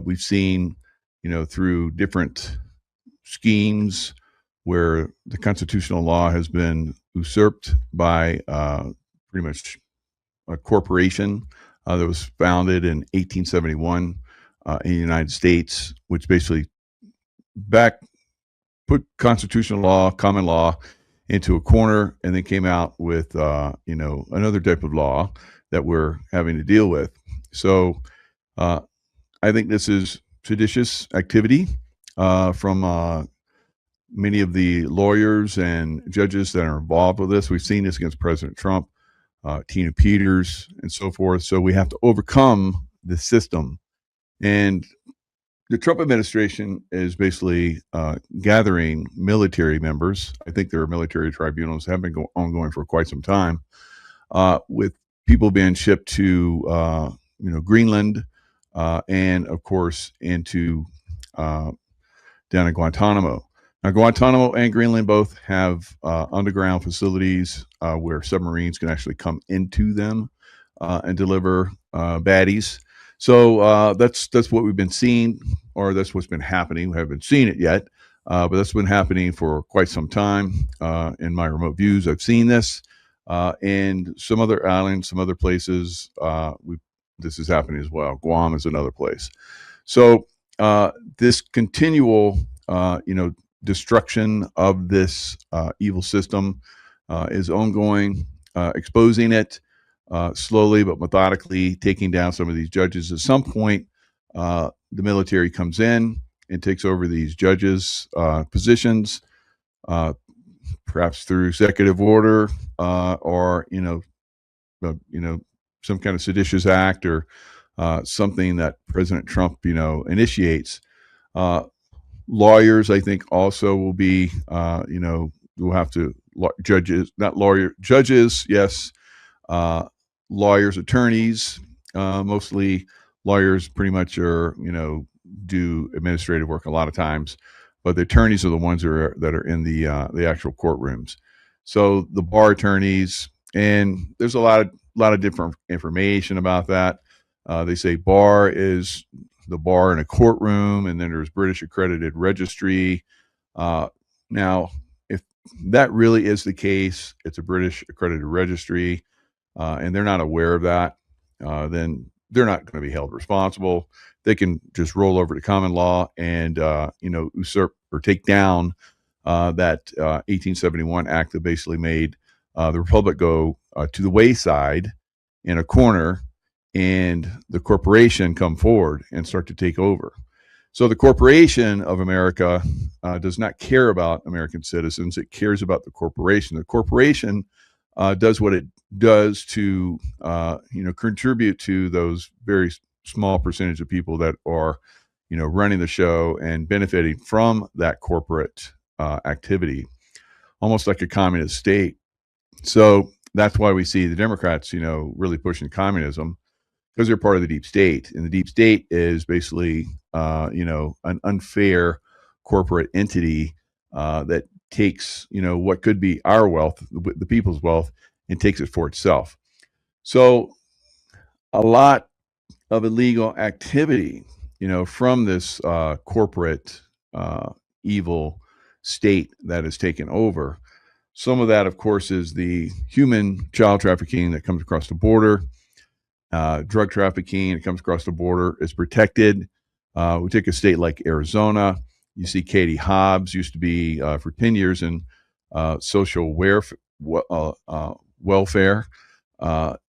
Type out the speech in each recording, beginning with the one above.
We've seen, through different schemes where the constitutional law has been usurped by pretty much a corporation that was founded in 1871 in the United States, which basically put constitutional law, common law, into a corner, and then came out with another type of law that we're having to deal with. So I think this is seditious activity from many of the lawyers and judges that are involved with this. We've seen this against President Trump, Tina Peters, and so forth. So we have to overcome the system. And the Trump administration is basically gathering military members. I think there are military tribunals that have been ongoing for quite some time, with people being shipped to Greenland, and of course into down in Guantanamo. Now, Guantanamo and Greenland both have underground facilities where submarines can actually come into them and deliver baddies. So that's what we've been seeing, or that's what's been happening. We haven't seen it yet, but that's been happening for quite some time. In my remote views, I've seen this, and some other islands, some other places. This is happening as well. Guam is another place. So this continual, destruction of this evil system is ongoing, exposing it. Slowly but methodically taking down some of these judges. At some point, the military comes in and takes over these judges' positions, perhaps through executive order, or some kind of seditious act, or something that President Trump initiates. Lawyers, I think, also will be we'll have to judges, yes. Lawyers, attorneys, mostly lawyers pretty much are, do administrative work a lot of times, but the attorneys are the ones that are in the actual courtrooms. So the bar attorneys, and there's a lot of different information about that. They say bar is the bar in a courtroom, and then there's British accredited registry. Now, if that really is the case, it's a British accredited registry, and they're not aware of that, then they're not going to be held responsible. They can just roll over to common law and usurp or take down that 1871 act that basically made the republic go to the wayside in a corner, and the corporation come forward and start to take over. So the corporation of America does not care about American citizens. It cares about the corporation. The corporation does what it does to contribute to those very small percentage of people that are running the show and benefiting from that corporate activity, almost like a communist state. So that's why we see the Democrats really pushing communism, because they're part of the deep state, and the deep state is basically an unfair corporate entity that takes what could be our wealth, the people's wealth, and takes it for itself. So a lot of illegal activity from this corporate evil state that has taken over. Some of that, of course, is the human child trafficking that comes across the border. Drug trafficking that comes across the border is protected. We take a state like Arizona. You see Katie Hobbs used to be for 10 years in social welfare,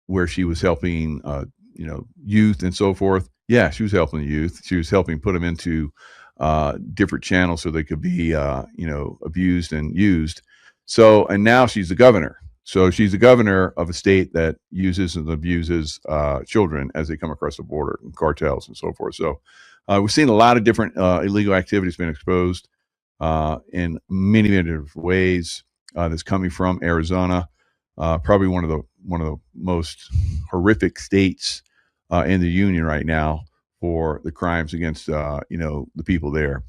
where she was helping youth and so forth. Yeah, she was helping the youth. She was helping put them into different channels so they could be abused and used. So, and now she's the governor. So she's the governor of a state that uses and abuses children as they come across the border, and cartels and so forth. So we've seen a lot of different illegal activities being exposed in many, many different ways. That's coming from Arizona, probably one of the most horrific states in the union right now for the crimes against the people there.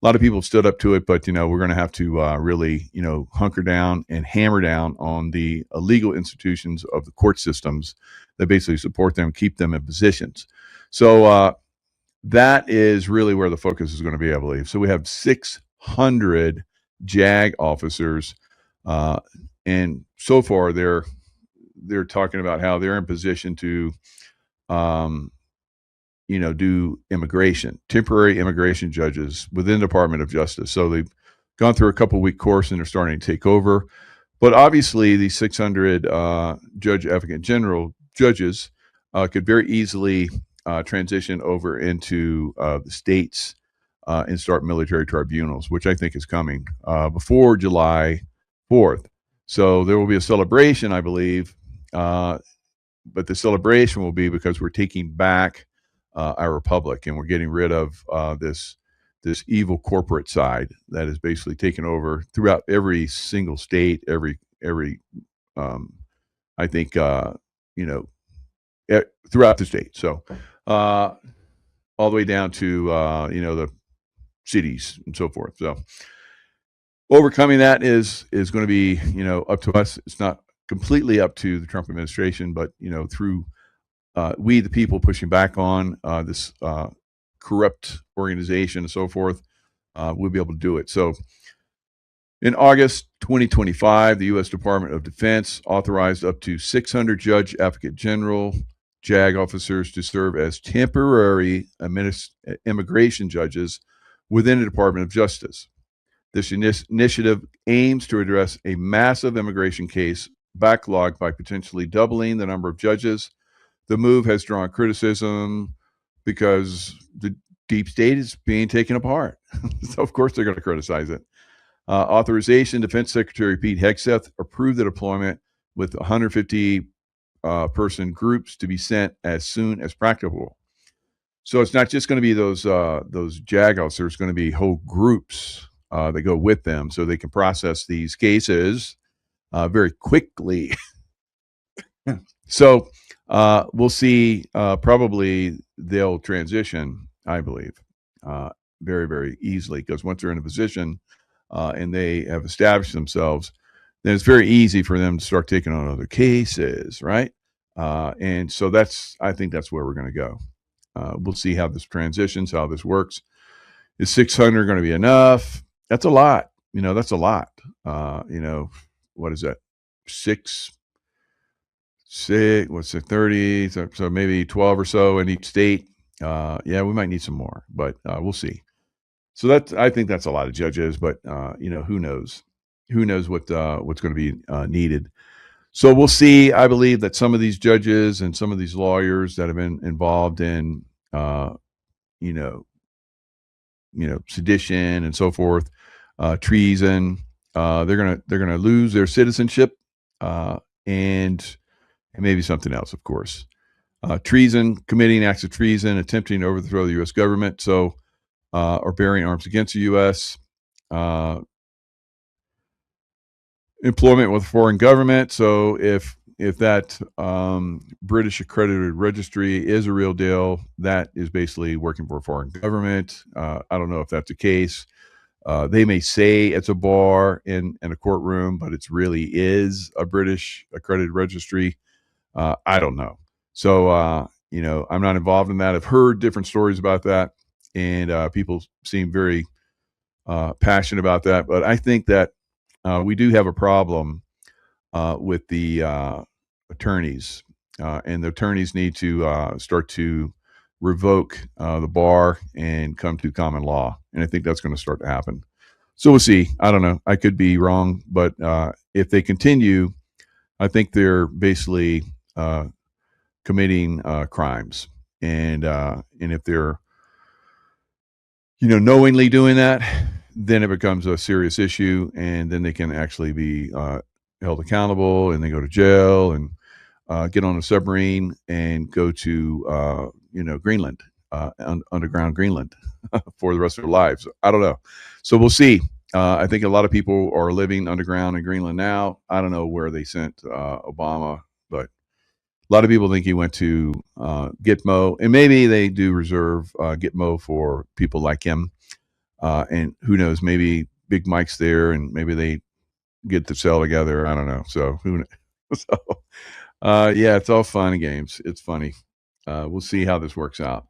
A lot of people stood up to it, but we're going to have to really hunker down and hammer down on the illegal institutions of the court systems that basically support them, keep them in positions. So that is really where the focus is going to be, I believe. So we have 600 JAG officers, uh, and so far they're talking about how they're in position to, um, do immigration, temporary immigration judges within the Department of Justice. So they've gone through a couple-week course and they're starting to take over. But obviously, these 600 judge advocate general judges could very easily transition over into the states and start military tribunals, which I think is coming before July 4th. So there will be a celebration, I believe, but the celebration will be because we're taking back our republic and we're getting rid of this evil corporate side that is basically taken over throughout every single state, every um, I think you know throughout the state. So all the way down to the cities and so forth. So overcoming that is going to be up to us. It's not completely up to the Trump administration, but through we the people pushing back on this corrupt organization and so forth, we'll be able to do it. So in August 2025, the U.S. Department of Defense authorized up to 600 Judge Advocate General JAG officers to serve as temporary immigration judges within the Department of Justice. This initiative aims to address a massive immigration case backlog by potentially doubling the number of judges. The move has drawn criticism because the deep state is being taken apart. So, of course, they're going to criticize it. Authorization, Defense Secretary Pete Hegseth approved the deployment with 150 person groups to be sent as soon as practicable. So it's not just going to be those JAG officers. There's going to be whole groups that go with them so they can process these cases very quickly. So we'll see. Probably they'll transition, I believe, very, very easily because once they're in a position and they have established themselves, then it's very easy for them to start taking on other cases, right? And so I think that's where we're going to go. We'll see how this transitions, how this works. Is 600 going to be enough? That's a lot. That's a lot. What is that? Six, what's it, 30? So maybe 12 or so in each state. Yeah, we might need some more, but we'll see. So I think that's a lot of judges, but who knows? Who knows what's going to be needed? So we'll see. I believe that some of these judges and some of these lawyers that have been involved in, sedition and so forth, treason, they're gonna lose their citizenship, and maybe something else, of course. Treason, committing acts of treason, attempting to overthrow the U.S. government, or bearing arms against the U.S. Employment with a foreign government. So if that British accredited registry is a real deal, that is basically working for a foreign government. I don't know if that's the case. They may say it's a bar in a courtroom, but it really is a British accredited registry. I don't know. So, I'm not involved in that. I've heard different stories about that, and people seem very passionate about that. But I think that we do have a problem with the attorneys, and the attorneys need to start to revoke the bar and come to common law. And I think that's going to start to happen. So we'll see. I don't know. I could be wrong, but if they continue, I think they're basically committing crimes, and if they're knowingly doing that, then it becomes a serious issue, and then they can actually be held accountable, and they go to jail and get on a submarine and go to Greenland, underground Greenland, for the rest of their lives. I don't know. So we'll see. I think a lot of people are living underground in Greenland now. I don't know where they sent Obama, but a lot of people think he went to Gitmo, and maybe they do reserve Gitmo for people like him. And who knows, maybe Big Mike's there and maybe they get to sell together. I don't know. So who knows? So, yeah, it's all fun and games. It's funny. We'll see how this works out.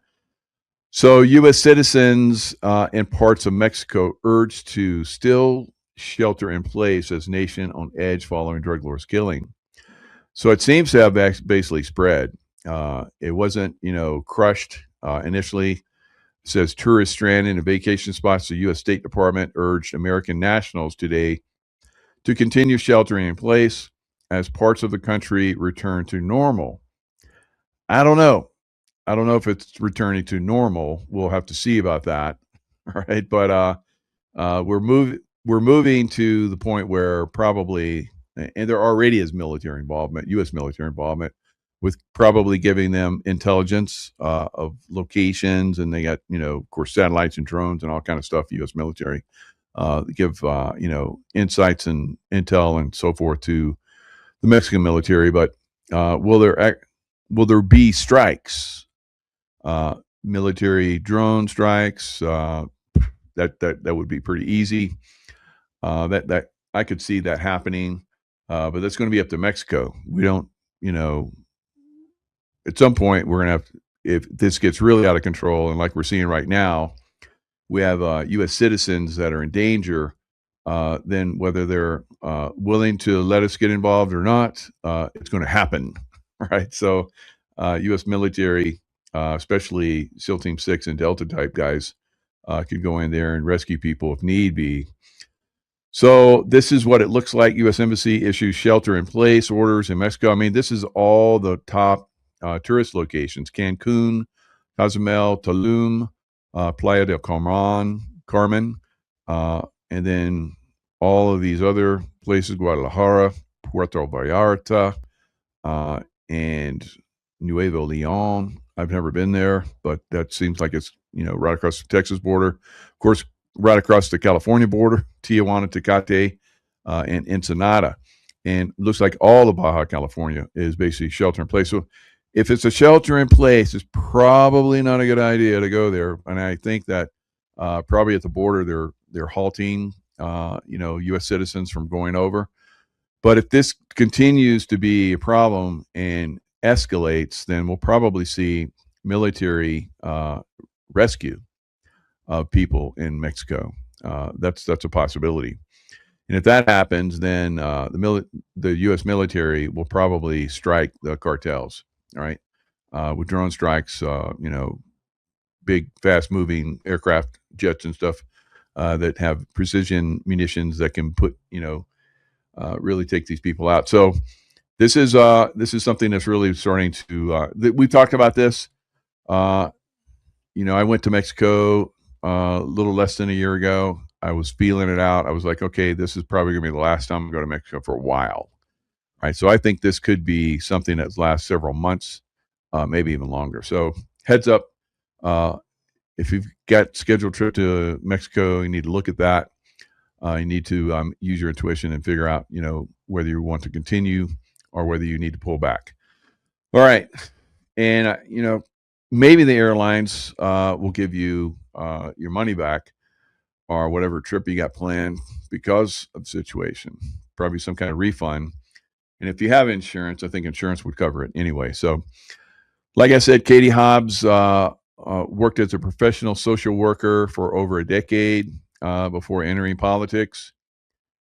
So, U.S. citizens in parts of Mexico urged to still shelter in place as nation on edge following drug lords' killing. So it seems to have basically spread. It wasn't, crushed initially. It says tourists stranded in vacation spots. The U.S. State Department urged American nationals today to continue sheltering in place as parts of the country return to normal. I don't know. I don't know if it's returning to normal. We'll have to see about that. All right, but we're moving to the point where probably, and there already is military involvement, U.S. military involvement, with probably giving them intelligence of locations, and they got of course satellites and drones and all kind of stuff. U.S. military give insights and intel and so forth to the Mexican military. But will there be strikes? Military drone strikes. That would be pretty easy. That I could see that happening, but that's going to be up to Mexico. We don't, at some point we're going to have, if this gets really out of control, and like we're seeing right now, we have U.S. citizens that are in danger. Then whether they're willing to let us get involved or not, it's going to happen, right? So, U.S. military, especially SEAL Team 6 and Delta type guys, could go in there and rescue people if need be. So this is what it looks like. U.S. Embassy issues shelter in place orders in Mexico. I mean, this is all the top tourist locations: Cancun, Cozumel, Tulum, Playa del Carmen, and then all of these other places: Guadalajara, Puerto Vallarta, and Nuevo Leon. I've never been there, but that seems like it's right across the Texas border. Of course, right across the California border, Tijuana, Tecate, and Ensenada. And it looks like all of Baja California is basically shelter in place. So if it's a shelter in place, it's probably not a good idea to go there. And I think that probably at the border they're halting U.S. citizens from going over. But if this continues to be a problem and escalates, then we'll probably see military rescue of people in Mexico. That's a possibility. And if that happens, then the U.S. military will probably strike the cartels. All right, with drone strikes, big, fast-moving aircraft, jets, and stuff that have precision munitions that can put really take these people out. So this is something that's really starting to. We've talked about this. I went to Mexico a little less than a year ago. I was feeling it out. I was like, okay, this is probably going to be the last time I go to Mexico for a while. Right. So I think this could be something that lasts several months, maybe even longer. So heads up, if you've got scheduled trip to Mexico, you need to look at that. You need to use your intuition and figure out, whether you want to continue or whether you need to pull back. All right. And, maybe the airlines will give you your money back or whatever trip you got planned because of the situation, probably some kind of refund. And if you have insurance, I think insurance would cover it anyway. So, like I said, Katie Hobbs worked as a professional social worker for over a decade before entering politics.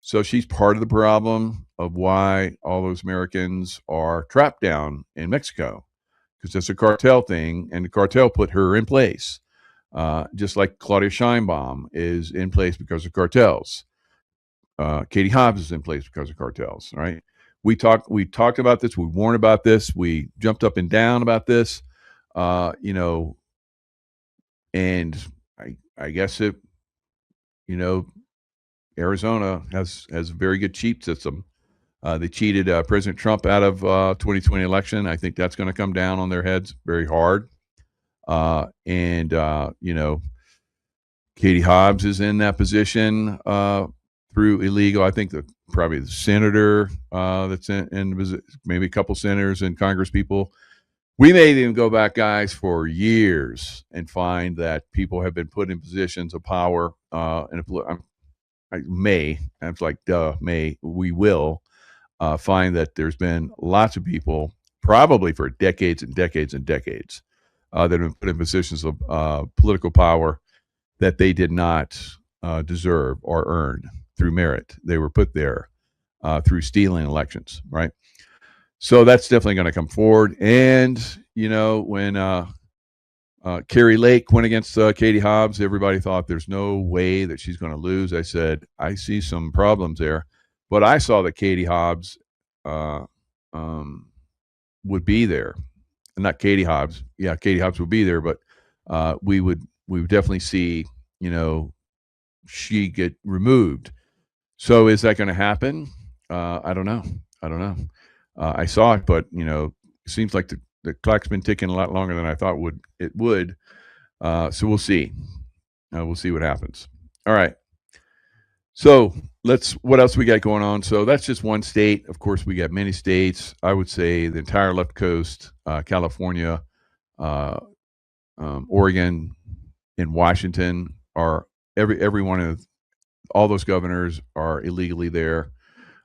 So she's part of the problem of why all those Americans are trapped down in Mexico, because it's a cartel thing, and the cartel put her in place. Just like Claudia Sheinbaum is in place because of cartels. Katie Hobbs is in place because of cartels, right? We talked about this. We warned about this. We jumped up and down about this, and I guess it, Arizona has a very good cheat system. They cheated President Trump out of 2020 election. I think that's going to come down on their heads very hard. Katie Hobbs is in that position through illegal. I think that probably the senator that's in maybe a couple senators and Congress people. We may even go back, guys, for years and find that people have been put in positions of power. We will find that there's been lots of people, probably for decades and decades and decades, that have been put in positions of political power that they did not deserve or earn through merit. They were put there through stealing elections, right? So that's definitely going to come forward. And, when Carrie Lake went against Katie Hobbs, everybody thought there's no way that she's going to lose. I said, I see some problems there. But I saw that Katie Hobbs uh, um, would be there. Not Katie Hobbs. Yeah, Katie Hobbs would be there, but we would definitely see, she get removed. So is that going to happen? I don't know. I don't know. I saw it, but it seems like the clock's been ticking a lot longer than I thought it would. So we'll see. We'll see what happens. All right. So what else we got going on? So that's just one state. Of course, we got many states. I would say the entire left coast, California, uh, Oregon, and Washington are every one of all those governors are illegally there.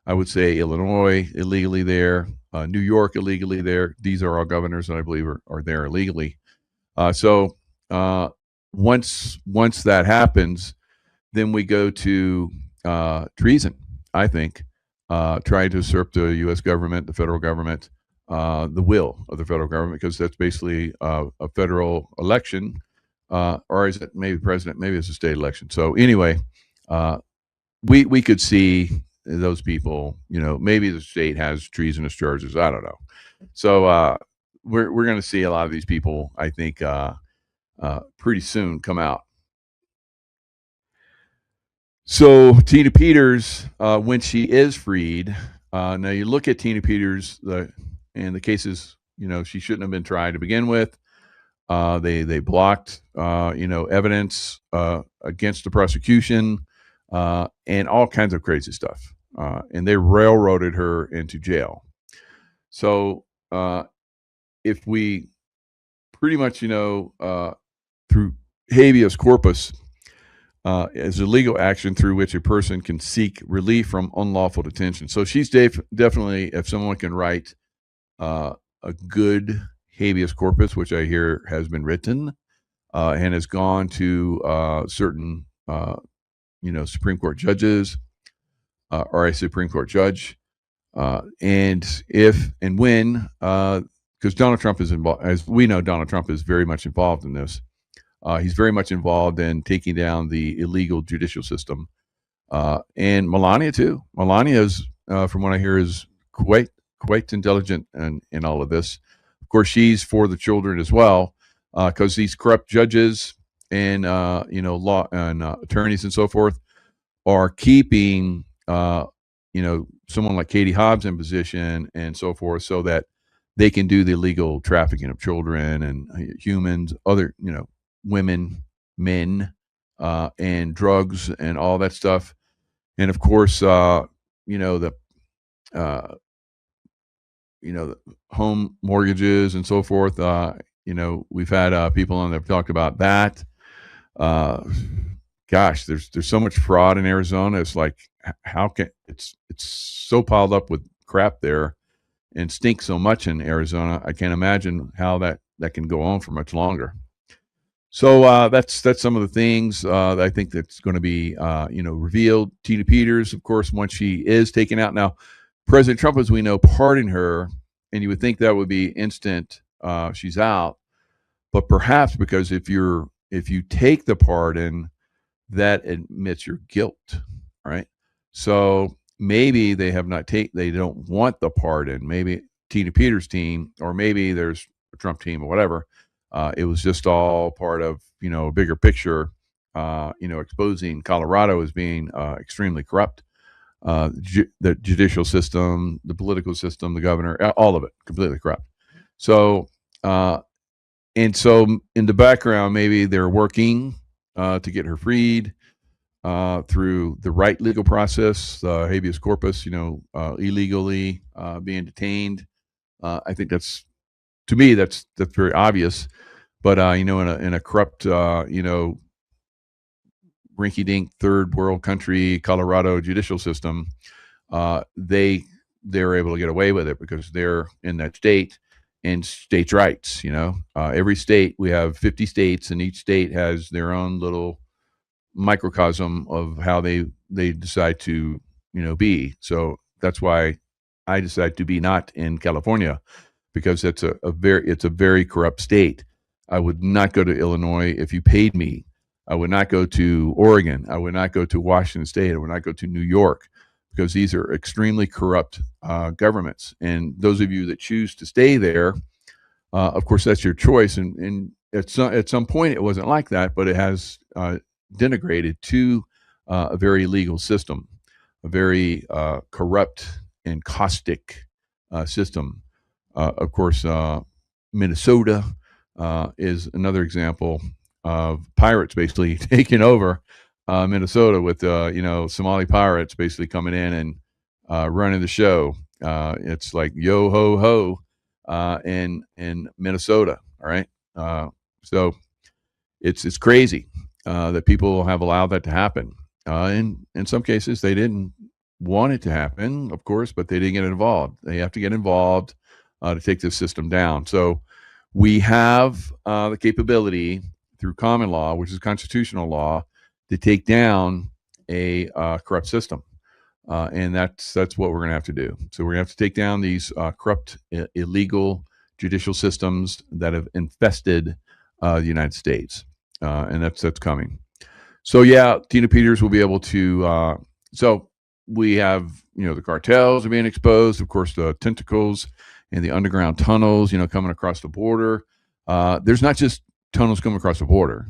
I would say Illinois illegally there, New York illegally there. These are all governors that I believe are there illegally. So once that happens, then we go to treason. I think trying to usurp the U.S. government, the federal government, the will of the federal government, because that's basically a federal election, or is it maybe president? Maybe it's a state election. So anyway, we could see those people. Maybe the state has treasonous charges. I don't know. So we're going to see a lot of these people, I think, pretty soon come out. So Tina Peters, when she is freed, now you look at Tina Peters, and the cases, she shouldn't have been tried to begin with. They blocked, evidence against the prosecution, and all kinds of crazy stuff, and they railroaded her into jail. So if we pretty much, through habeas corpus, is a legal action through which a person can seek relief from unlawful detention. So she's definitely, if someone can write a good habeas corpus, which I hear has been written and has gone to certain, Supreme Court judges or a Supreme Court judge, and if and when, because Donald Trump is involved, as we know, Donald Trump is very much involved in this. He's very much involved in taking down the illegal judicial system, and Melania too. Melania is, from what I hear, is quite intelligent in all of this. Of course, she's for the children as well, because these corrupt judges and law and attorneys and so forth are keeping someone like Katie Hobbs in position and so forth, so that they can do the illegal trafficking of children and humans, other women, men, and drugs and all that stuff. And of course, the home mortgages and so forth. We've had people on that have talked about that. Gosh, there's so much fraud in Arizona. It's like, how can it's so piled up with crap there and stinks so much in Arizona. I can't imagine how that can go on for much longer. So that's some of the things that I think that's going to be revealed. Tina Peters, of course, once she is taken out. Now, President Trump, as we know, pardoned her, and you would think that would be instant. She's out, but perhaps because if you take the pardon, that admits your guilt, right? So maybe they don't want the pardon. Maybe Tina Peters' team, or maybe there's a Trump team or whatever. It was just all part of a bigger picture, exposing Colorado as being extremely corrupt. The judicial system, the political system, the governor, all of it completely corrupt. So in the background, maybe they're working to get her freed through the right legal process, habeas corpus, illegally being detained. I think that's very obvious. But in a corrupt, rinky-dink third world country, Colorado judicial system, they're able to get away with it because they're in that state, and states' rights. Every state, we have 50 states, and each state has their own little microcosm of how they decide to be. So that's why I decided to be not in California, because it's a very corrupt state. I would not go to Illinois if you paid me. I would not go to Oregon. I would not go to Washington State. I would not go to New York, because these are extremely corrupt governments. And those of you that choose to stay there, of course, that's your choice. And at some point, it wasn't like that, but it has denigrated to a very legal system, a very corrupt and caustic system. Of course, Minnesota is another example of pirates basically taking over Minnesota with Somali pirates basically coming in and running the show. It's like yo ho ho in Minnesota. All right, so it's crazy that people have allowed that to happen. In some cases, they didn't want it to happen, of course, but they didn't get involved. They have to get involved to take this system down. So we have the capability through common law, which is constitutional law, to take down a corrupt system. And that's what we're going to have to do. So we're going to have to take down these corrupt, illegal judicial systems that have infested the United States. And that's coming. So yeah, Tina Peters will be able to. So we have the cartels are being exposed, of course, the tentacles and the underground tunnels, coming across the border. There's not just tunnels coming across the border.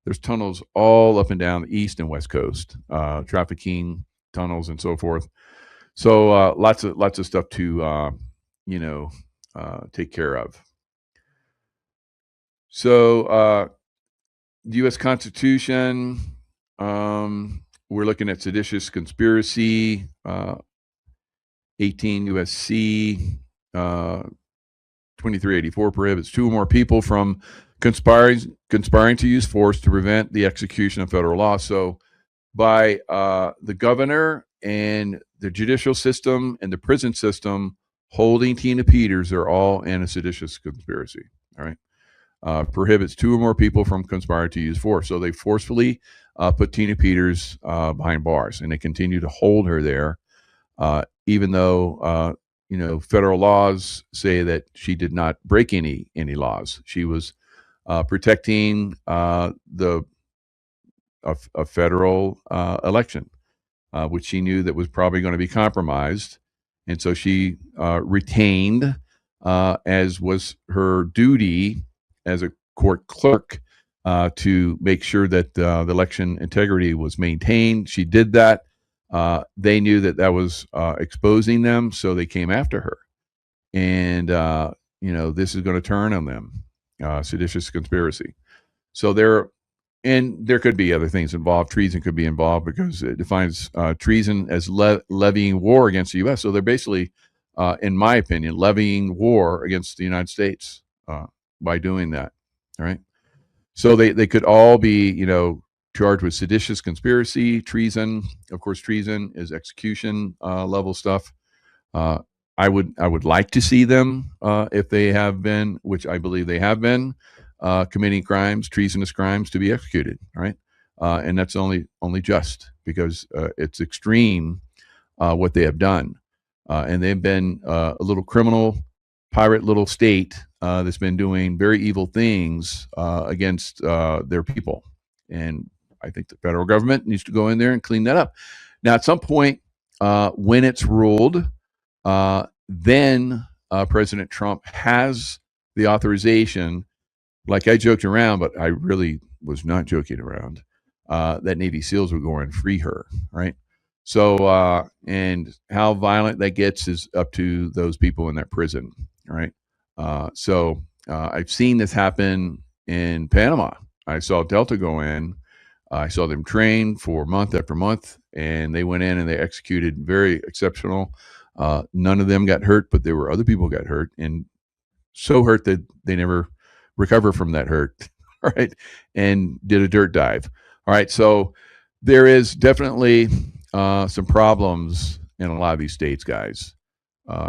There's tunnels all up and down the east and west coast, trafficking tunnels and so forth. So lots of stuff to take care of. So the U.S. Constitution, we're looking at seditious conspiracy, 18 U.S.C. 2384 prohibits two or more people from conspiring to use force to prevent the execution of federal law. So by the governor and the judicial system and the prison system holding Tina Peters, they're all in a seditious conspiracy. All right. Prohibits two or more people from conspiring to use force. So they forcefully put Tina Peters behind bars, and they continue to hold her there, even though federal laws say that she did not break any laws. She was protecting a federal election, which she knew that was probably going to be compromised, and so she retained, as was her duty as a court clerk, to make sure that the election integrity was maintained. She did that. They knew that was exposing them, so they came after her. And, this is going to turn on them, seditious conspiracy. So there could be other things involved. Treason could be involved, because it defines treason as levying war against the U.S. So they're basically, in my opinion, levying war against the United States by doing that. All right. So they could all be, charged with seditious conspiracy, treason. Of course, treason is execution level stuff. I would like to see them, if they have been, which I believe they have been, committing crimes, treasonous crimes, to be executed. All right, and that's only just, because it's extreme what they have done, and they've been a little criminal pirate little state that's been doing very evil things against their people. And I think the federal government needs to go in there and clean that up. Now, at some point, when it's ruled, then President Trump has the authorization. Like, I joked around, but I really was not joking around, that Navy SEALs would go and free her, right? So, and how violent that gets is up to those people in that prison, right? So I've seen this happen in Panama. I saw Delta go in. I saw them train for month after month, and they went in and they executed very exceptional. None of them got hurt, but there were other people got hurt, and so hurt that they never recover from that hurt, right? And did a dirt dive. All right, so there is definitely some problems in a lot of these states, guys.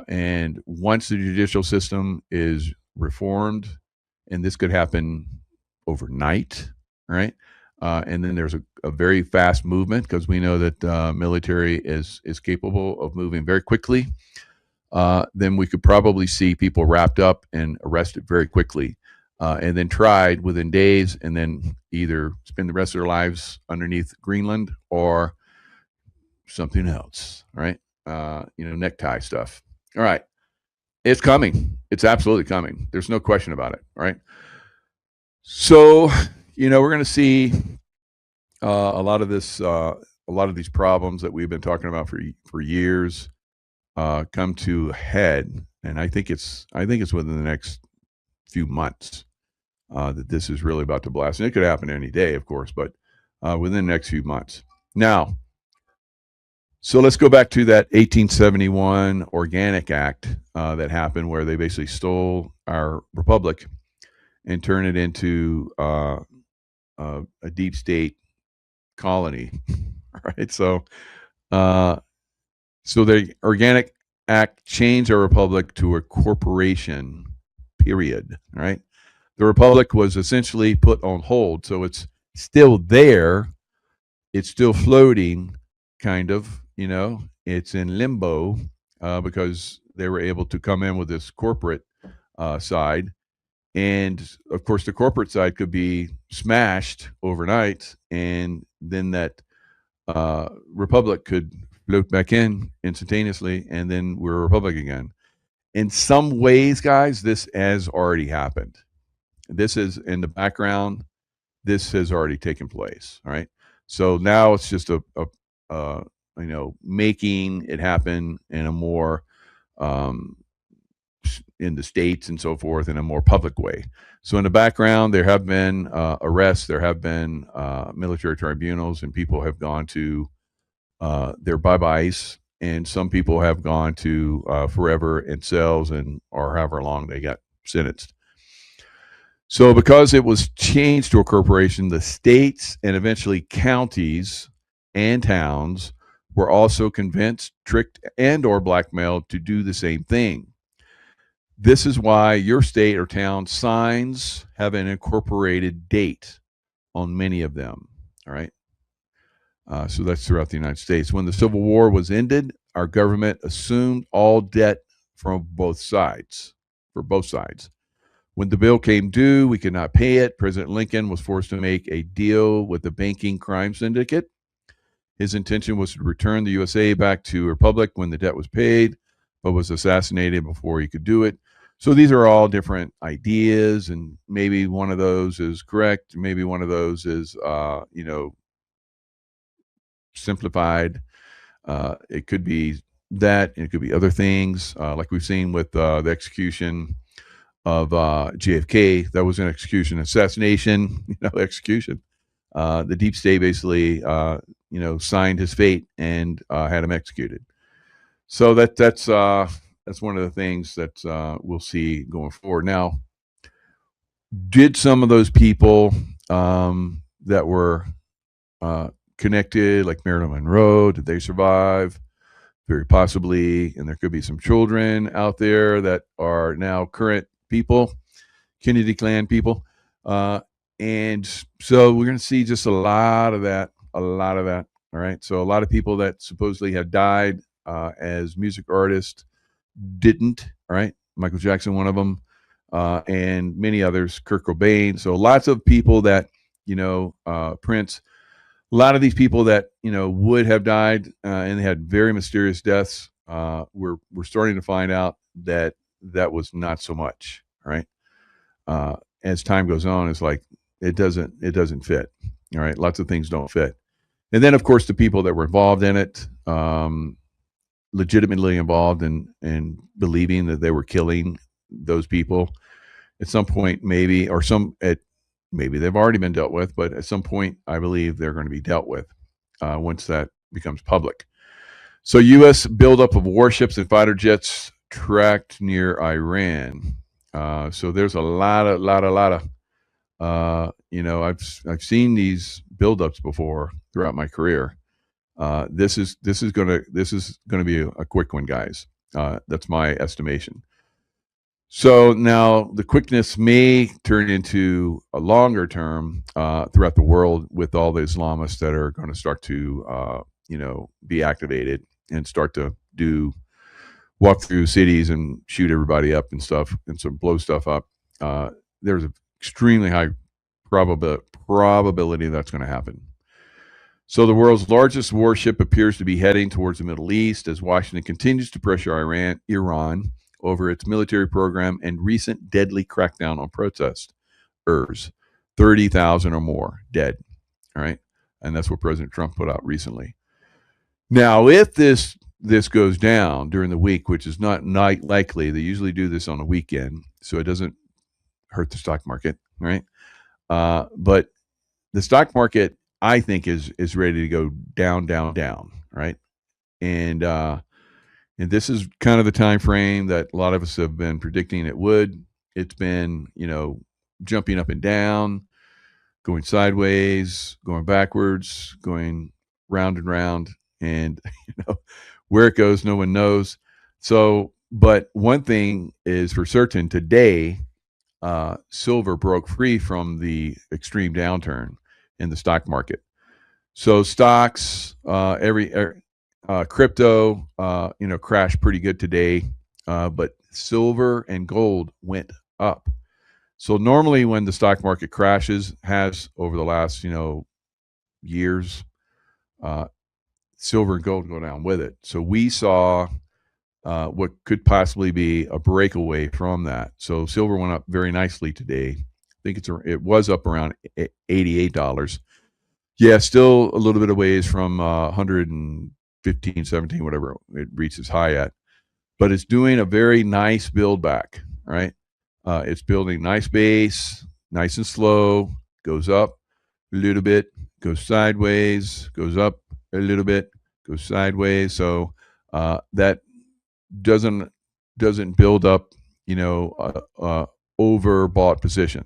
And once the judicial system is reformed, and this could happen overnight, right? And then there's a very fast movement because we know that military is capable of moving very quickly. Then we could probably see people wrapped up and arrested very quickly, and then tried within days, and then either spend the rest of their lives underneath Greenland or something else, right? Necktie stuff. All right. It's coming. It's absolutely coming. There's no question about it, right? So, we're going to see a lot of this, a lot of these problems that we've been talking about for years come to a head, and I think it's within the next few months that this is really about to blast, and it could happen any day, of course, but within the next few months. Now, so let's go back to that 1871 Organic Act that happened, where they basically stole our republic and turned it into a deep state colony. Right? So the Organic Act changed our republic to a corporation. Period. Right? The republic was essentially put on hold, so it's still there. It's still floating, kind of. It's in limbo because they were able to come in with this corporate side. And of course, the corporate side could be smashed overnight, and then that republic could float back in instantaneously, and then we're a republic again. In some ways, guys, this has already happened. This is in the background. This has already taken place. All right. So now it's just making it happen in a more in the states and so forth in a more public way. So in the background, there have been arrests, there have been military tribunals, and people have gone to their bye-byes, and some people have gone to forever in cells and or however long they got sentenced. So because it was changed to a corporation, the states and eventually counties and towns were also convinced, tricked, and or blackmailed to do the same thing. This is why your state or town signs have an incorporated date on many of them. All right. So that's throughout the United States. When the Civil War was ended, our government assumed all debt from both sides, for both sides. When the bill came due, we could not pay it. President Lincoln was forced to make a deal with the banking crime syndicate. His intention was to return the USA back to a republic when the debt was paid, but was assassinated before he could do it. So these are all different ideas, and maybe one of those is correct. Maybe one of those is, simplified. It could be that. It could be other things, like we've seen with the execution of JFK. That was an execution, assassination, execution. The deep state basically, signed his fate and had him executed. So that's one of the things that we'll see going forward. Now, did some of those people that were connected, like Marilyn Monroe, did they survive? Very possibly, and there could be some children out there that are now current people, Kennedy clan people, and so we're going to see just a lot of that. All right, so a lot of people that supposedly have died as music artists didn't. All right, Michael Jackson, one of them, and many others, Kurt Cobain. So lots of people that Prince. A lot of these people that would have died and they had very mysterious deaths. We're starting to find out that was not so much. Right, as time goes on, it's like it doesn't fit. All right, lots of things don't fit, and then of course the people that were involved in it, legitimately involved in believing that they were killing those people at some point, maybe, or maybe they've already been dealt with, but at some point, I believe they're going to be dealt with once that becomes public. So, U.S. buildup of warships and fighter jets tracked near Iran. So there's a lot of. I've seen these buildups before throughout my career. This is going to be a quick one, guys. That's my estimation. So now the quickness may turn into a longer term throughout the world with all the Islamists that are going to start to, be activated and start to walk through cities and shoot everybody up and stuff and so blow stuff up. There's an extremely high probability that's going to happen. So the world's largest warship appears to be heading towards the Middle East as Washington continues to pressure Iran over its military program and recent deadly crackdown on protesters. 30,000 or more dead. All right. And that's what President Trump put out recently. Now, if this goes down during the week, which is not likely, they usually do this on a weekend, so it doesn't hurt the stock market, right? But the stock market, I think, is ready to go down, right? And this is kind of the time frame that a lot of us have been predicting it would. It's been, jumping up and down, going sideways, going backwards, going round and round, and where it goes, no one knows. So, but one thing is for certain: today, silver broke free from the extreme downturn in the stock market. So stocks, crypto, crashed pretty good today, but silver and gold went up. So normally when the stock market crashes, has over the last, years, silver and gold go down with it. So we saw what could possibly be a breakaway from that. So silver went up very nicely today. I think it was up around $88. Yeah, still a little bit of ways from 115, 17, whatever it reaches high at. But it's doing a very nice build back, right? It's building nice base, nice and slow, goes up a little bit, goes sideways, goes up a little bit, goes sideways. So that doesn't build up, overbought position.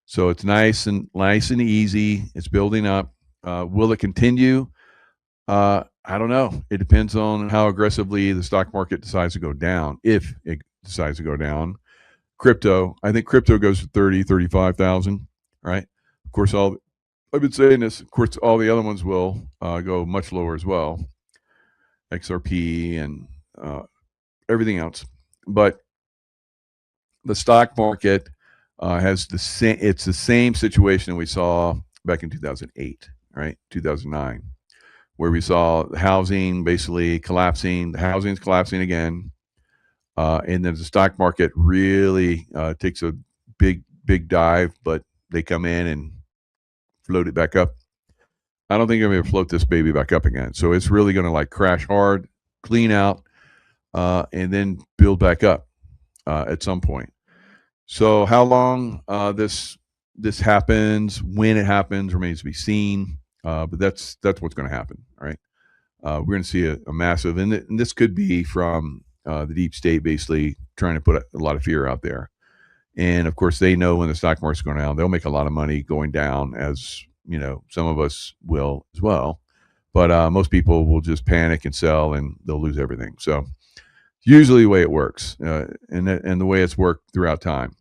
So it's nice and easy. It's building up. Will it continue? I don't know. It depends on how aggressively the stock market decides to go down. If it decides to go down, I think crypto goes to 30, 35,000, right? Of course, I've been saying this. Of course, all the other ones will go much lower as well. XRP and everything else. But the stock market has the same. It's the same situation we saw back in 2008, right? 2009, where we saw housing basically collapsing. The housing's collapsing again, and then the stock market really takes a big dive. But they come in and float it back up. I don't think I'm going to float this baby back up again. So it's really going to crash hard, clean out, and then build back up at some point. So how long this happens, when it happens, remains to be seen. But that's what's going to happen. All right, we're going to see a massive, and this could be from the deep state basically trying to put a lot of fear out there. And of course, they know when the stock market's going down, they'll make a lot of money going down, as some of us will as well. But most people will just panic and sell, and they'll lose everything. So usually the way it works, and the way it's worked throughout time.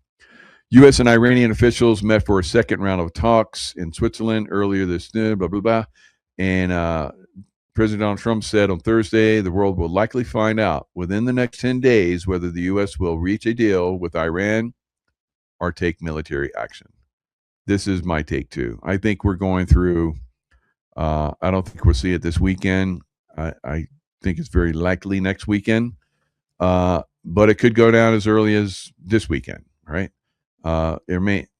U.S. and Iranian officials met for a second round of talks in Switzerland earlier this year, blah, blah, blah. And President Donald Trump said on Thursday, the world will likely find out within the next 10 days whether the U.S. will reach a deal with Iran or take military action. This is my take, too. I think we're going through, I don't think we'll see it this weekend. I think it's very likely next weekend. But it could go down as early as this weekend, right? It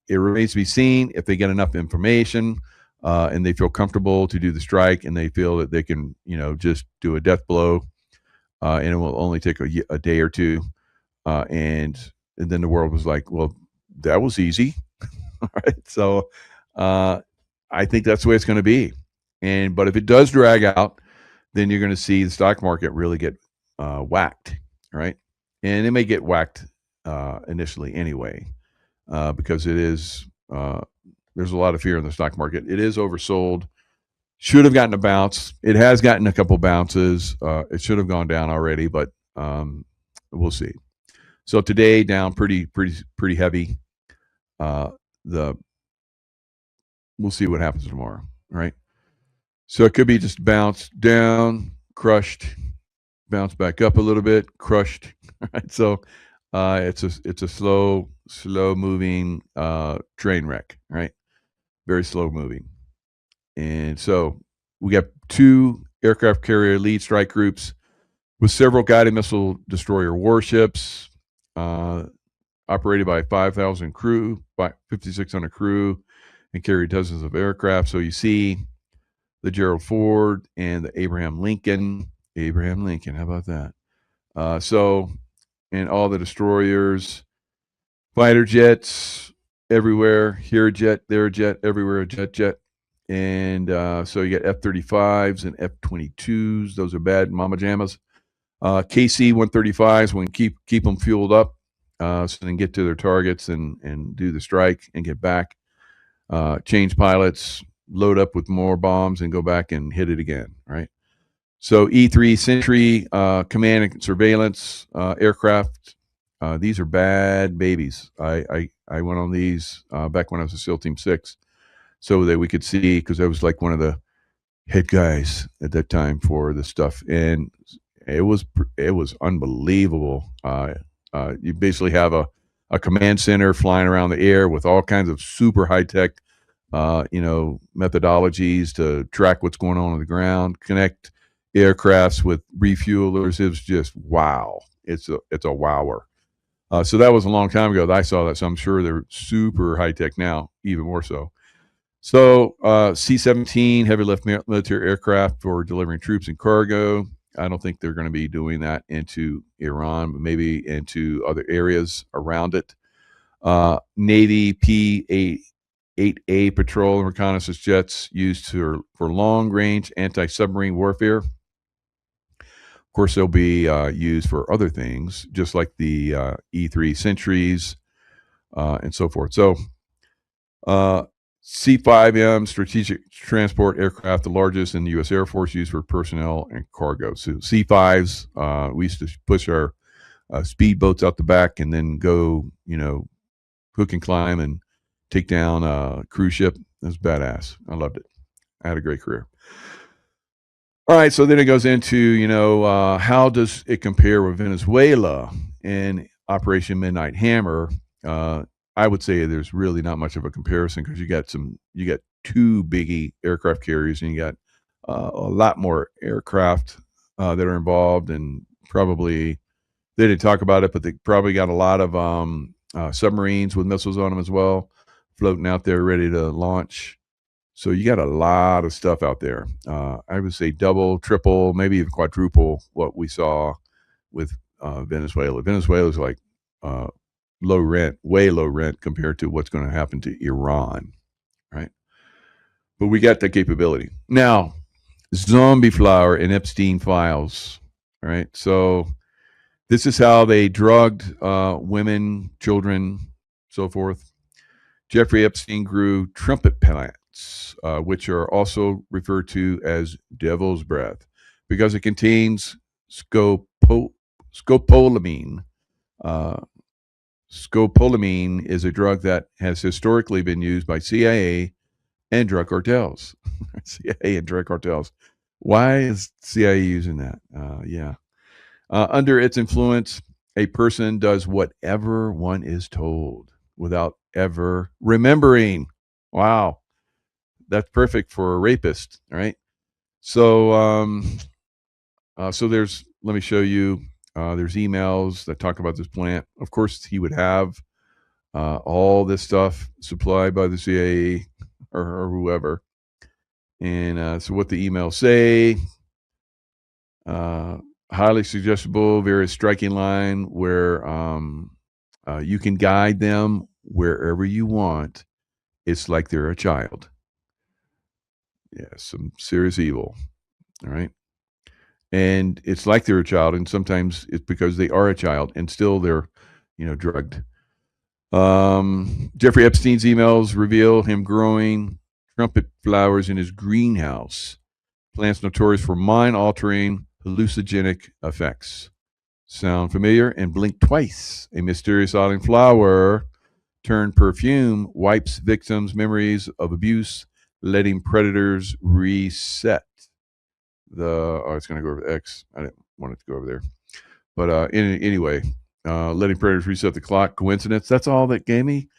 remains to be seen if they get enough information and they feel comfortable to do the strike, and they feel that they can, just do a death blow, and it will only take a day or two. And then the world was like, well, that was easy. All right. So I think that's the way it's going to be. But if it does drag out, then you're going to see the stock market really get whacked, right? And it may get whacked initially anyway, because it is there's a lot of fear in the stock market. It is oversold. Should have gotten a bounce. It has gotten a couple bounces. It should have gone down already, but we'll see. So today down pretty heavy. The We'll see what happens tomorrow, right? So it could be just bounce down, crushed, bounce back up a little bit, crushed. Right? So it's a slow moving train wreck, right? Very slow moving. And so we got 2 aircraft carrier lead strike groups with several guided missile destroyer warships, operated by 5,000 crew, by 5,600 crew, and carry dozens of aircraft. So you see the Gerald Ford and the Abraham Lincoln. Abraham Lincoln, how about that? And all the destroyers, fighter jets everywhere. Here a jet, there a jet, everywhere a jet. And so you got F-35s and F-22s. Those are bad mama jammas. KC-135s, when keep them fueled up, so they can get to their targets and do the strike and get back. Change pilots, load up with more bombs, and go back and hit it again, right? So E-3 Sentry, command and surveillance aircraft. These are bad babies. I went on these back when I was a SEAL Team 6, so that we could see, because I was like one of the head guys at that time for this stuff, and it was unbelievable. You basically have a command center flying around the air with all kinds of super high tech, methodologies to track what's going on the ground, connect aircrafts with refuelers. It was just wow. It's a wower. So that was a long time ago that I saw that. So I'm sure they're super high tech now, even more so. So C-17 heavy lift military aircraft for delivering troops and cargo. I don't think they're going to be doing that into Iran, but maybe into other areas around it. Navy P-8A patrol and reconnaissance jets used for long-range anti-submarine warfare. Of course, they'll be used for other things, just like the E-3 Sentries and so forth. So C-5M strategic transport aircraft, the largest in the U.S. Air Force, used for personnel and cargo. So C-5s, we used to push our speedboats out the back and then go, hook and climb and take down a cruise ship. It was badass. I loved it. I had a great career. All right, so then it goes into, how does it compare with Venezuela and Operation Midnight Hammer? I would say there's really not much of a comparison, because you got 2 biggie aircraft carriers, and you got a lot more aircraft that are involved, and probably they didn't talk about it, but they probably got a lot of submarines with missiles on them as well, floating out there ready to launch. So you got a lot of stuff out there. I would say double, triple, maybe even quadruple what we saw with Venezuela. Venezuela's like way low rent compared to what's going to happen to Iran, right? But we got that capability. Now, zombie flower and Epstein files, all right? So this is how they drugged women, children, so forth. Jeffrey Epstein grew trumpet plants, which are also referred to as devil's breath, because it contains scopolamine. Scopolamine is a drug that has historically been used by CIA and drug cartels. CIA and drug cartels. Why is CIA using that? Under its influence, a person does whatever one is told without ever remembering. Wow. That's perfect for a rapist, right? So, let me show you, there's emails that talk about this plant. Of course, he would have all this stuff supplied by the CIA or whoever. And so what the emails say, highly suggestible, very striking line where you can guide them wherever you want. It's like they're a child. Yeah, some serious evil. All right. And it's like they're a child, and sometimes it's because they are a child and still they're, drugged. Jeffrey Epstein's emails reveal him growing trumpet flowers in his greenhouse, plants notorious for mind-altering hallucinogenic effects. Sound familiar? And Blink Twice, a mysterious island flower turned perfume wipes victims' memories of abuse, letting predators reset. It's going to go over X. I didn't want it to go over there, but anyway, letting predators reset the clock. Coincidence? That's all that gave me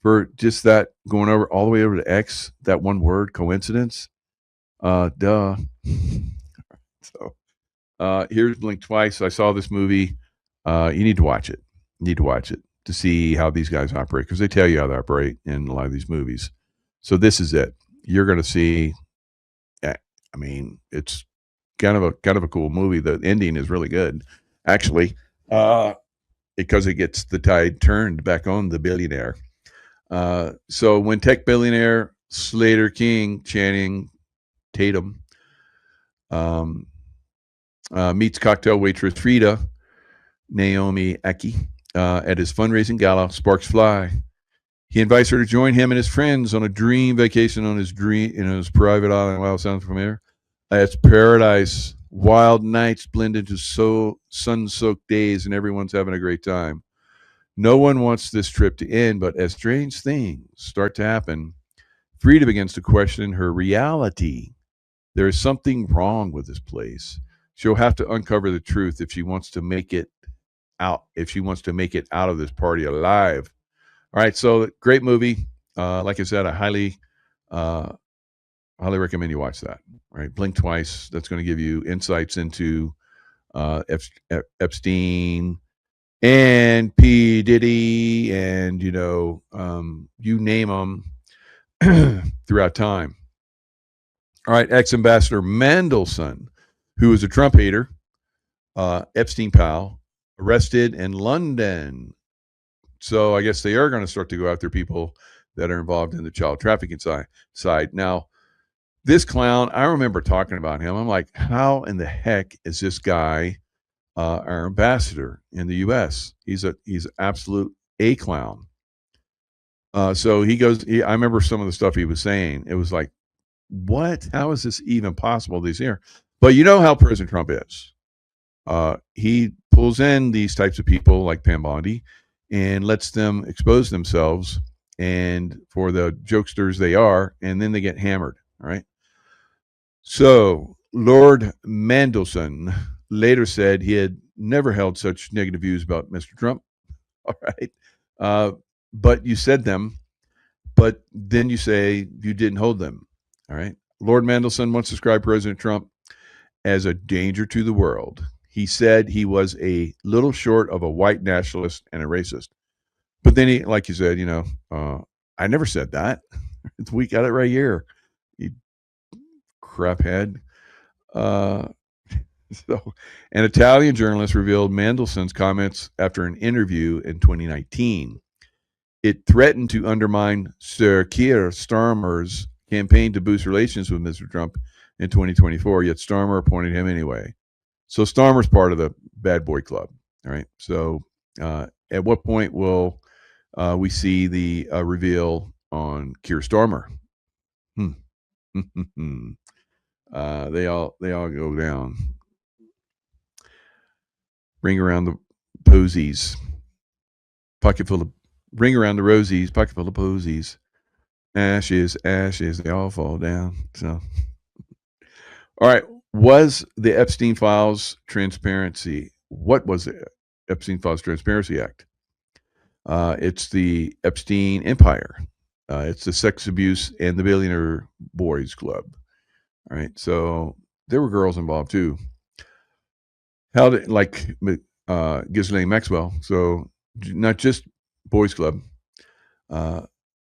for just that going over all the way over to X. That one word, coincidence. Duh. So here's Blink Twice. I saw this movie. You need to watch it. You need to watch it to see how these guys operate, because they tell you how they operate in a lot of these movies. So this is it. You're going to see. I mean, it's kind of a cool movie. The ending is really good, actually, because it gets the tide turned back on the billionaire. So when tech billionaire Slater King, Channing Tatum, meets cocktail waitress Frida Naomi Aki at his fundraising gala, sparks fly. He invites her to join him and his friends on a dream vacation on his private island. Wow, sounds familiar. It's paradise. Wild nights blend into sun-soaked days, and everyone's having a great time. No one wants this trip to end, but as strange things start to happen, Frida begins to question her reality. There is something wrong with this place. She'll have to uncover the truth if she wants to make it out. If she wants to make it out of this party alive. All right, so great movie. Like I said, I highly recommend you watch that. All right, Blink Twice. That's going to give you insights into Epstein and P. Diddy, and you name them throughout time. All right, ex-ambassador Mandelson, who is a Trump hater, Epstein pal, arrested in London. So I guess they are going to start to go after people that are involved in the child trafficking side. Now, this clown, I remember talking about him. I'm like, how in the heck is this guy our ambassador in the U.S.? He's absolute a clown. So he goes. I remember some of the stuff he was saying. It was like, what? How is this even possible? These here, but you know how President Trump is. He pulls in these types of people like Pam Bondi and lets them expose themselves, and for the jokesters they are, and then they get hammered. All right. So Lord Mandelson later said he had never held such negative views about Mr. Trump. All right. But you said them, but then you say you didn't hold them. All right. Lord Mandelson once described President Trump as a danger to the world. He said he was a little short of a white nationalist and a racist. But then he, like you said, I never said that. We got it right here. You craphead. So, an Italian journalist revealed Mandelson's comments after an interview in 2019. It threatened to undermine Sir Keir Starmer's campaign to boost relations with Mr. Trump in 2024, yet Starmer appointed him anyway. So Starmer's part of the bad boy club. All right. So at what point will we see the reveal on Keir Starmer? They all go down. Ring around the posies. Ring around the rosies, pocket full of posies. Ashes, they all fall down. So, all right. Was the Epstein Files transparency? What was the Epstein Files Transparency Act? It's the Epstein Empire. It's the Sex Abuse and the Billionaire Boys Club. All right. So there were girls involved too. How did, like Ghislaine Maxwell? So not just boys club. I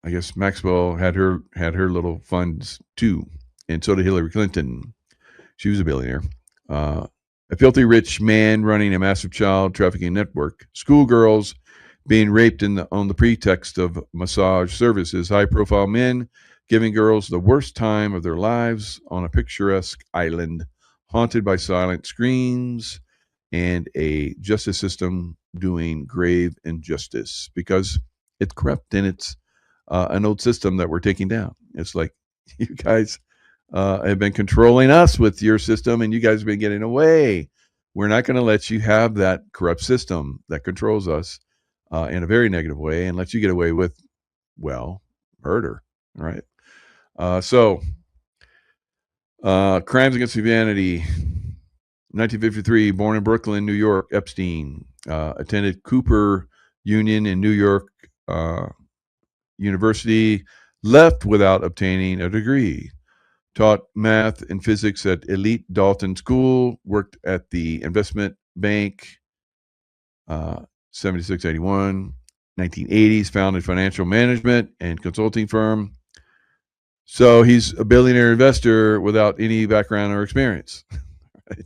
guess Maxwell had her little funds too, and so did Hillary Clinton. She was a billionaire. A filthy rich man running a massive child trafficking network. Schoolgirls being raped on the pretext of massage services. High-profile men giving girls the worst time of their lives on a picturesque island haunted by silent screams and a justice system doing grave injustice because it's corrupt and it's an old system that we're taking down. It's like, you guys have been controlling us with your system, and you guys have been getting away We're not going to let you have that corrupt system that controls us in a very negative way and let you get away with, well, murder. Right. So, crimes against humanity. 1953, born in Brooklyn, New York, Epstein attended Cooper Union in New York University, left without obtaining a degree. Taught math and physics at elite Dalton School, worked at the investment bank, 76, 81, 1980s, founded financial management and consulting firm. So he's a billionaire investor without any background or experience. Right?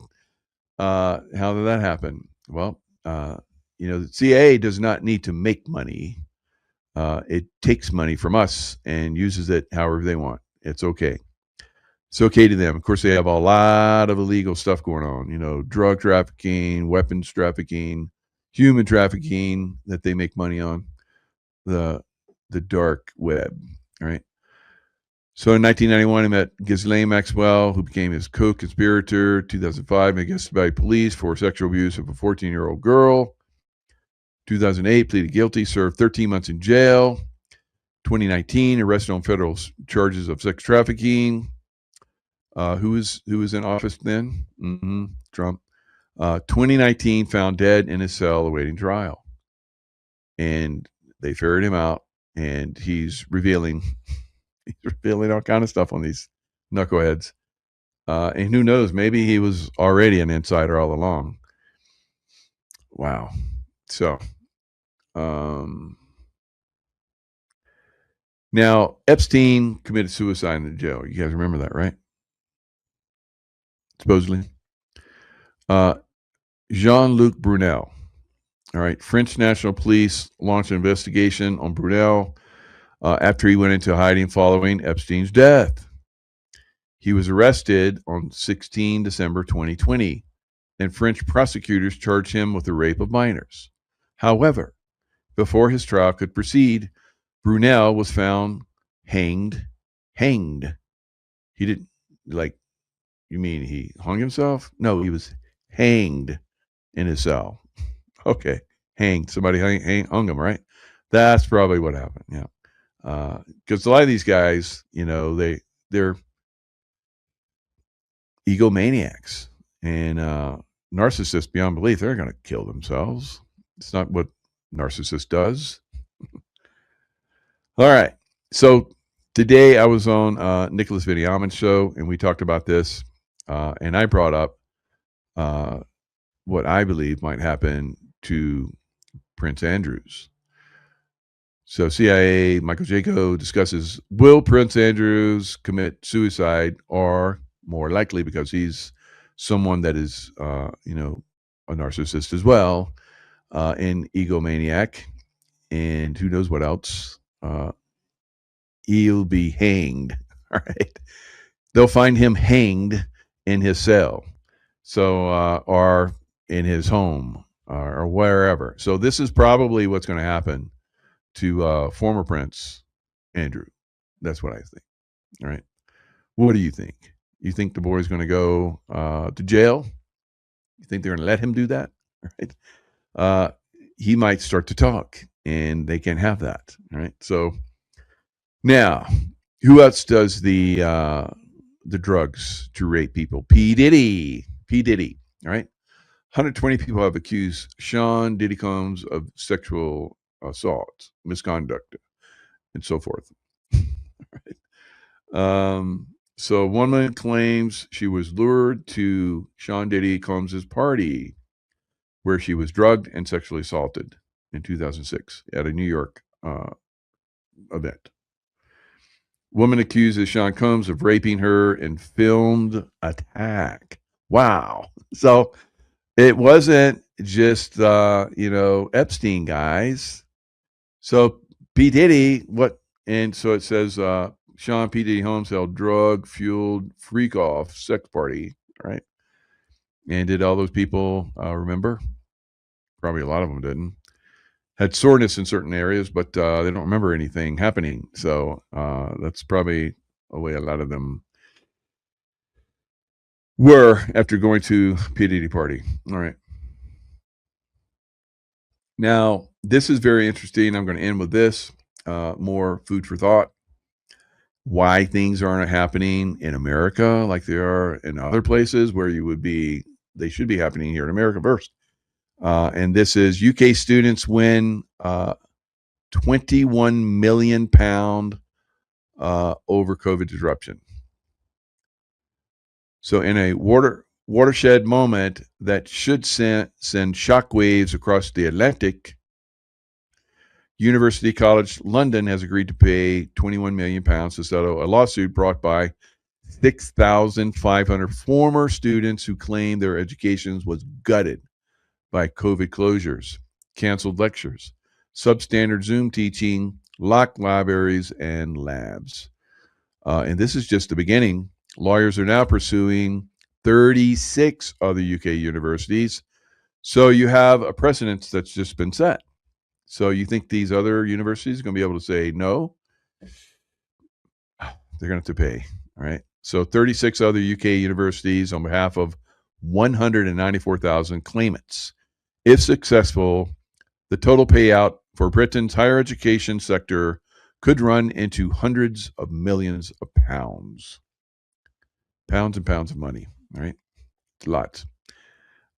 How did that happen? Well, the CIA does not need to make money. It takes money from us and uses it however they want. It's okay. It's okay to them. Of course, they have a lot of illegal stuff going on, drug trafficking, weapons trafficking, human trafficking that they make money on, the dark web, right? So in 1991, he met Ghislaine Maxwell, who became his co-conspirator. 2005, he arrested by police for sexual abuse of a 14-year-old girl. 2008, pleaded guilty, served 13 months in jail. 2019, arrested on federal charges of sex trafficking. Who was in office then? Trump. 2019, found dead in his cell awaiting trial. And they ferried him out, and he's revealing all kind of stuff on these knuckleheads. And who knows, maybe he was already an insider all along. Wow. So, now Epstein committed suicide in the jail. You guys remember that, right? Supposedly. Jean-Luc Brunel. All right. French National Police launched an investigation on Brunel after he went into hiding following Epstein's death. He was arrested on 16 December 2020, and French prosecutors charged him with the rape of minors. However, before his trial could proceed, Brunel was found hanged. He didn't, you mean he hung himself? No, he was hanged in his cell. Okay, hanged. Somebody hung him, right? That's probably what happened. Yeah, because a lot of these guys, they're egomaniacs and narcissists beyond belief. They're going to kill themselves. It's not what narcissist does. All right. So today I was on Nicholas Viniaman's show, and we talked about this, and I brought up what I believe might happen to Prince Andrews. So CIA, Michael Jaco discusses, will Prince Andrews commit suicide, or more likely, because he's someone that is, a narcissist as well, an egomaniac, and who knows what else, he'll be hanged. All right. They'll find him hanged in his cell. So, or in his home or wherever. So this is probably what's going to happen to former Prince Andrew. That's what I think. All right. What do you think? You think the boy's going to go to jail? You think they're going to let him do that? Right. He might start to talk, and they can't have that. All right. So now, who else does the drugs to rape people? P. Diddy. All right. 120 people have accused Sean Diddy Combs of sexual assault, misconduct, and so forth. Right. So one woman claims she was lured to Sean Diddy Combs' party, where she was drugged and sexually assaulted in 2006 at a New York event. Woman accuses Sean Combs of raping her in filmed attack. Wow. So it wasn't just, Epstein guys. So P. Diddy, and so it says, Sean P. Diddy Holmes held drug-fueled freak-off sex party, right? And did all those people remember? Probably a lot of them didn't. Had soreness in certain areas, but they don't remember anything happening. So that's probably a way a lot of them were after going to P. Diddy party. All right. Now, this is very interesting. I'm going to end with this. More food for thought. Why things aren't happening in America like they are in other places where they should be happening here in America first. And this is UK students win 21 million pound over COVID disruption. So in a watershed moment that should send shockwaves across the Atlantic, University College London has agreed to pay 21 million pounds to settle a lawsuit brought by 6,500 former students who claim their education was gutted by COVID closures, canceled lectures, substandard Zoom teaching, locked libraries, and labs. And this is just the beginning. Lawyers are now pursuing 36 other UK universities. So you have a precedent that's just been set. So you think these other universities are going to be able to say no? They're going to have to pay. All right. So 36 other UK universities on behalf of 194,000 claimants. If successful, the total payout for Britain's higher education sector could run into hundreds of millions of pounds. Pounds and pounds of money. All right. Lots.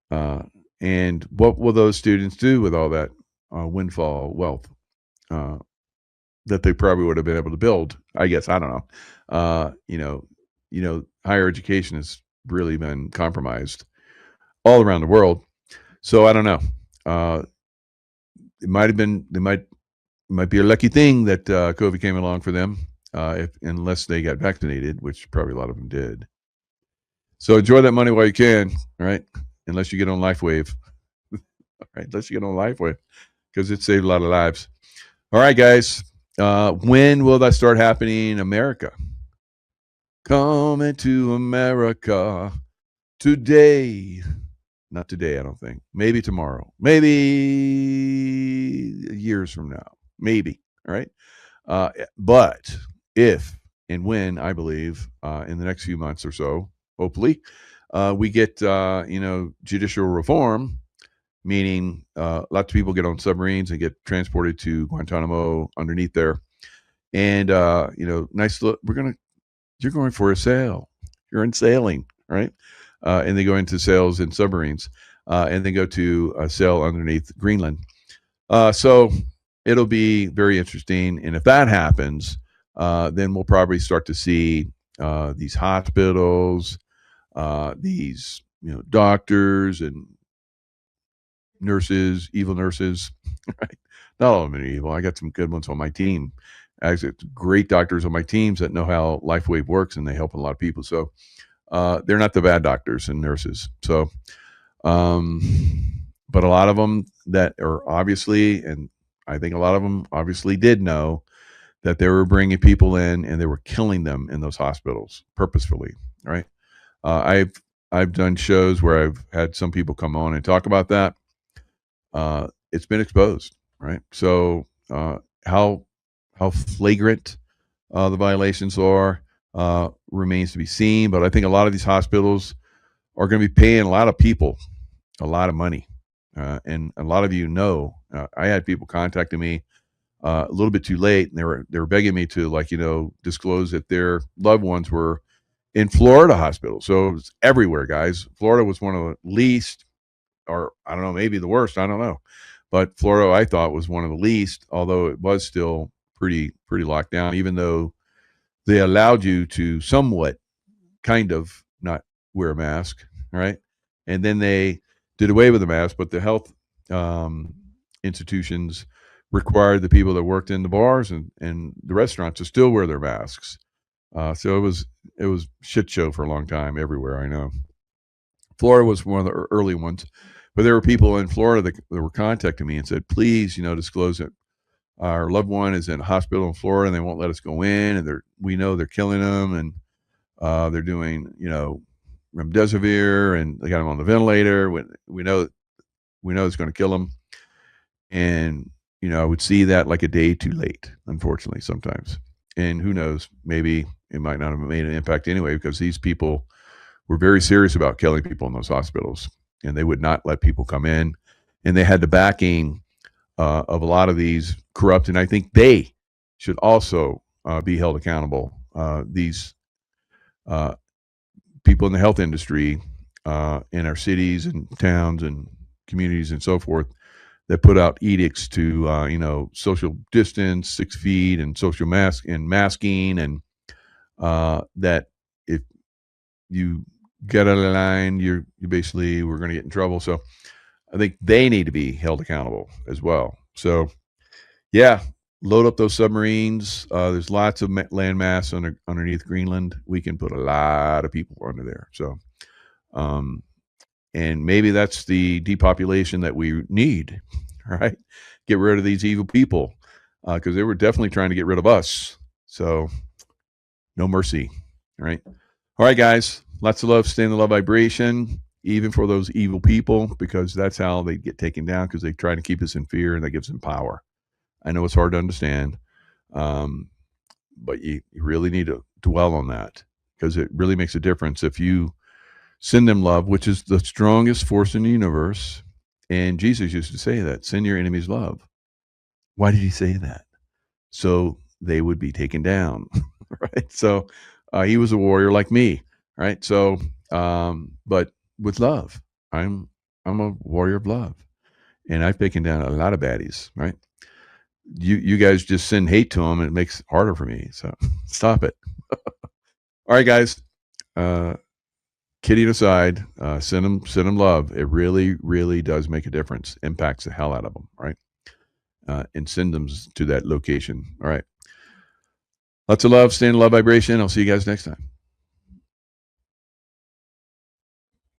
And what will those students do with all that windfall wealth that they probably would have been able to build? I guess, I don't know. Higher education has really been compromised all around the world. So I don't know. It might be a lucky thing that COVID came along for them, unless they got vaccinated, which probably a lot of them did. So enjoy that money while you can, right? Unless you get on LifeWave. All right, unless you get on LifeWave, because it saved a lot of lives. All right, guys. When will that start happening in America? Coming to America today. Not today, I don't think. Maybe tomorrow. Maybe years from now. Maybe. All right. But if and when, I believe, in the next few months or so, hopefully, we get judicial reform, meaning lots of people get on submarines and get transported to Guantanamo underneath there, and nice look. You're going for a sail. You're in sailing, right? And they go into sails in submarines, and they go to a sail underneath Greenland. So it'll be very interesting. And if that happens, then we'll probably start to see these hospitals, these doctors and nurses, evil nurses. Right? Not all of them are evil. I got some good ones on my team. Actually, great doctors on my teams that know how LifeWave works, and they help a lot of people. So they're not the bad doctors and nurses. So, but a lot of them that are obviously, and I think a lot of them obviously did know that they were bringing people in and they were killing them in those hospitals purposefully. Right? I've done shows where I've had some people come on and talk about that. It's been exposed, right? So how flagrant the violations are remains to be seen. But I think a lot of these hospitals are going to be paying a lot of people a lot of money, and a lot of I had people contacting me a little bit too late, and they were begging me to disclose that their loved ones were in Florida hospitals. So it was everywhere, guys. Florida was one of the least, or I don't know, maybe the worst. I don't know. But Florida, I thought, was one of the least, although it was still pretty locked down, even though they allowed you to somewhat kind of not wear a mask, right? And then they did away with the mask, but the health institutions required the people that worked in the bars and the restaurants to still wear their masks. So it was shit show for a long time everywhere, I know. Florida was one of the early ones, but there were people in Florida that were contacting me and said, please, disclose that our loved one is in a hospital in Florida and they won't let us go in, and we know they're killing them, and they're doing remdesivir, and they got them on the ventilator. We know it's going to kill them, and I would see that like a day too late, unfortunately, sometimes. And who knows, maybe it might not have made an impact anyway, because these people were very serious about killing people in those hospitals, and they would not let people come in, and they had the backing of a lot of these corrupt, and I think they should also be held accountable. These uh, people in the health industry in our cities and towns and communities and so forth that put out edicts to social distance, 6 feet, and social mask and masking, and that if you get out of line, you basically we're going to get in trouble. So I think they need to be held accountable as well. So yeah, load up those submarines. There's lots of land mass underneath Greenland. We can put a lot of people under there. So, and maybe that's the depopulation that we need, right? Get rid of these evil people because they were definitely trying to get rid of us. So, no mercy, right? All right, guys. Lots of love. Stay in the love vibration, even for those evil people, because that's how they get taken down, because they try to keep us in fear, and that gives them power. I know it's hard to understand, but you really need to dwell on that, because it really makes a difference if you send them love, which is the strongest force in the universe. And Jesus used to say that, send your enemies love. Why did he say that? So they would be taken down, right? So he was a warrior like me, right? So, but with love, I'm a warrior of love, and I've taken down a lot of baddies, right? You guys just send hate to them, and it makes it harder for me. So stop it. All right, guys. Kidding aside, send them love. It really, really does make a difference. Impacts the hell out of them, right? And send them to that location. All right. Lots of love. Stay in love vibration. I'll see you guys next time.